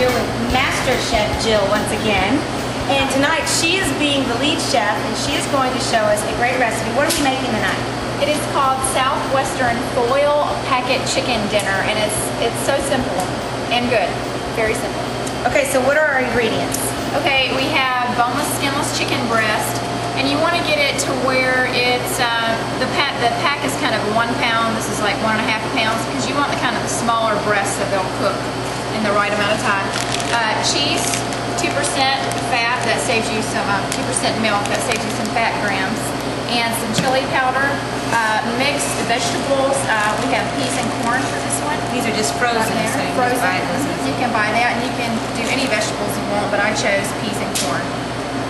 here with Master Chef Jill once again. And tonight she is being the lead chef and she is going to show us a great recipe. What are we making tonight? It is called Southwestern Foil Packet Chicken Dinner, and it's so simple and good. Very simple. Okay, so what are our ingredients? Okay, we have boneless, skinless chicken breast, and you want to get it to where it's the pack is kind of 1 pound. This is like 1.5 pounds because you want the kind of smaller breasts that they'll cook in the right amount of time. Cheese, 2% fat, that saves you some 2% milk, that saves you some fat grams, and some chili powder. Mixed vegetables. We have peas and corn for this one. These are just frozen, right, so you frozen. can buy those. You can buy that, and you can do any vegetables you want, but I chose peas and corn.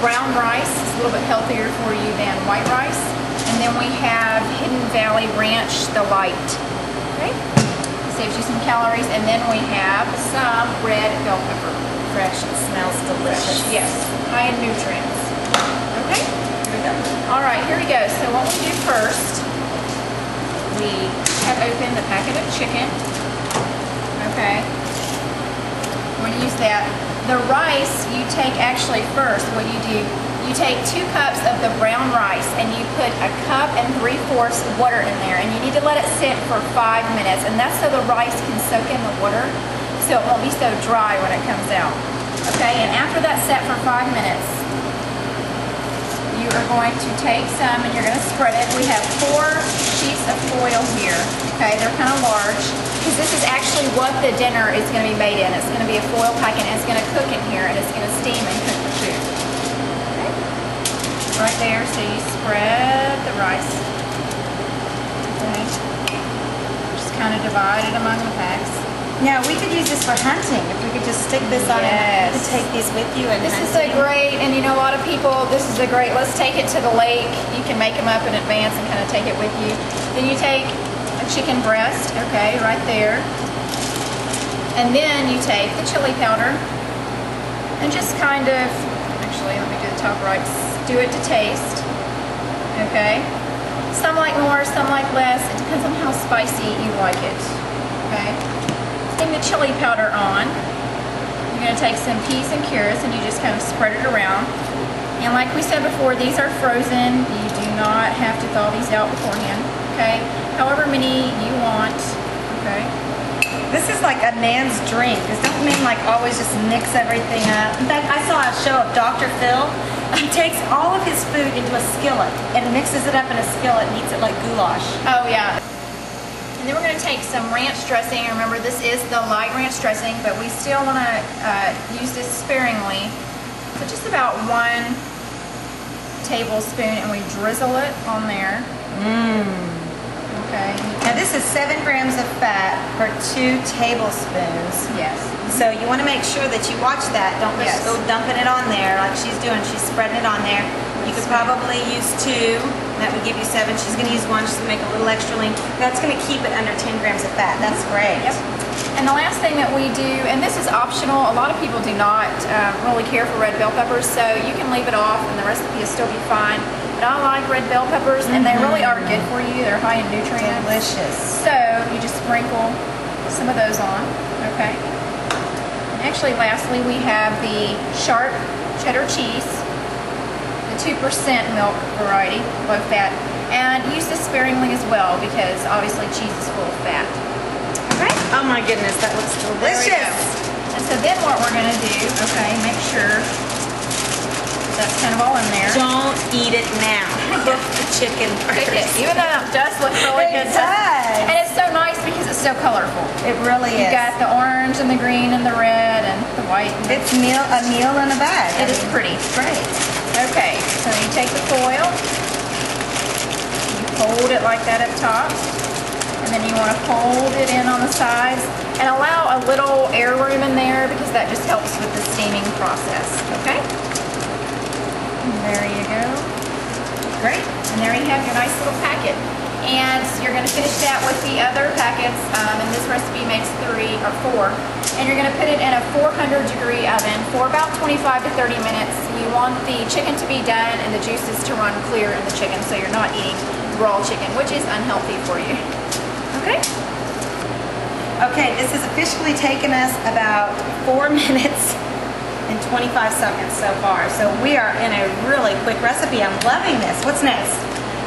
Brown rice is a little bit healthier for you than white rice. And then we have Hidden Valley Ranch, the light. Okay? Saves you some calories. And then we have some red bell pepper. Fresh, it smells delicious. Fresh, yes, high in nutrients. Okay? Here we go. All right, here we go. So what we do first, we cut open the packet of chicken. Okay? We're going to use that. The rice you take actually first, what you do, you take 2 cups of the brown rice and you put 1 3/4 cups water in there, and you need to let it sit for 5 minutes, and that's so the rice can soak in the water so it won't be so dry when it comes out. Okay, and after that's set for 5 minutes, you are going to take some and you're going to spread it. We have 4 sheets of foil here. Okay, they're kind of large because this is actually what the dinner is going to be made in. It's going to be a foil packet and it's going to cook in here and it's going to steam and cook the food. Okay, right there. So you spread the rice. Okay, just kind of divide it among the packs. Now, we could use this for hunting. If we could just stick this on and you could take these with you. And this is a great, and you know, a lot of people, this is a great, let's take it to the lake. You can make them up in advance and kind of take it with you. Then you take a chicken breast, okay, right there. And then you take the chili powder and just kind of, actually, let me do the top right, do it to taste, okay? Some like more, some like less. It depends on how spicy you like it, okay? The chili powder on. You're going to take some peas and carrots and you just kind of spread it around. And like we said before, these are frozen. You do not have to thaw these out beforehand. Okay? However many you want. Okay? This is like a man's drink. Because don't men like always just mix everything up? In fact, I saw a show of Dr. Phil. He takes all of his food into a skillet and mixes it up in a skillet and eats it like goulash. Oh yeah. And then we're going to take some ranch dressing. Remember, this is the light ranch dressing, but we still want to use this sparingly. So just about 1 tablespoon, and we drizzle it on there. Okay. Now this is 7 grams of fat per 2 tablespoons. Yes. So you want to make sure that you watch that. Don't just go dumping it on there like she's doing. She's spreading it on there. You could probably use 2. That would give you 7. She's going to use 1 just to make a little extra lean. That's going to keep it under 10 grams of fat. That's great. Yep. And the last thing that we do, and this is optional, a lot of people do not really care for red bell peppers, so you can leave it off and the recipe will still be fine. But I like red bell peppers, and they really are good for you. They're high in nutrients. Delicious. So you just sprinkle some of those on. Okay. And actually, lastly, we have the sharp cheddar cheese. 2% milk variety, low fat, and use this sparingly as well because obviously cheese is full of fat. Okay? Oh my goodness, that looks delicious. And so then what we're going to do, okay, make sure that's kind of all in there. Don't eat it now. Cook the chicken first. Even though it does look really good. It does. And it's so nice because it's so colorful. It really is. You got the orange and the green and the red and the white. And it's a meal in a bag. It is pretty. Great. Okay, so you take the foil, you fold it like that up top, and then you want to fold it in on the sides and allow a little air room in there because that just helps with the steaming process, okay? And there you go. Great, and there you have your nice little packet. And you're going to finish that with the other packets, and this recipe makes 3 or 4. And you're going to put it in a 400-degree oven for about 25 to 30 minutes. You want the chicken to be done and the juices to run clear in the chicken so you're not eating raw chicken, which is unhealthy for you. Okay? Okay, this has officially taken us about 4 minutes and 25 seconds so far. So we are in a really quick recipe. I'm loving this. What's next?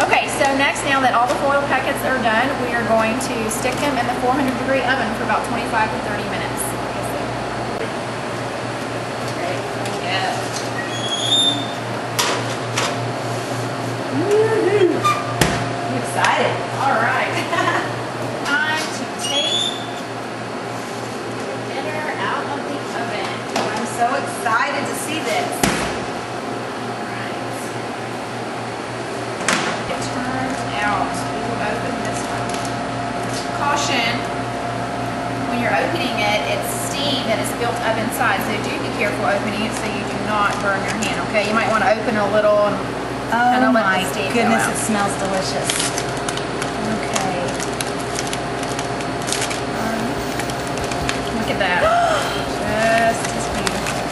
Okay, so next, now that all the foil packets are done, we are going to stick them in the 400-degree oven for about 25 to 30 minutes. Ready? Yeah. I'm excited. All right. Time to take dinner out of the oven. I'm so excited to see this. Out. We will open this one. Caution, when you're opening it, it's steam that is built up inside, so do be careful opening it so you do not burn your hand, okay? You might want to open a little and kind of let the steam go goodness, out. it smells delicious. Okay. Look at that. Just as beautiful.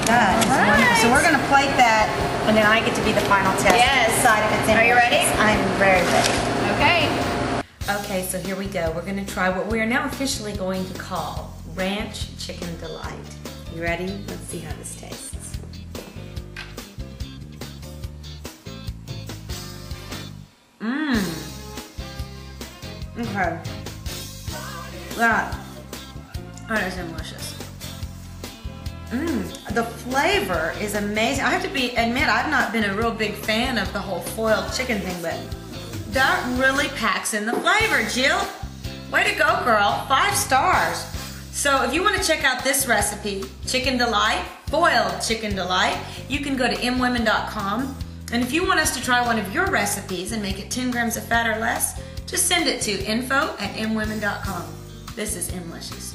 That is wonderful. So we're going to plate that, and then I get to be the final test. Yes. Decide if it's in. Are you ready? I'm very ready. Okay. Okay, so here we go. We're going to try what we are now officially going to call Ranch Chicken Delight. You ready? Let's see how this tastes. Okay. That is delicious. The flavor is amazing. I have to admit, I've not been a real big fan of the whole foiled chicken thing, but that really packs in the flavor, Jill. Way to go, girl. 5 stars. So if you want to check out this recipe, Chicken Delight, foiled chicken delight, you can go to EMwomen.com. And if you want us to try one of your recipes and make it 10 grams of fat or less, just send it to info@EMwomen.com. This is EMlicious.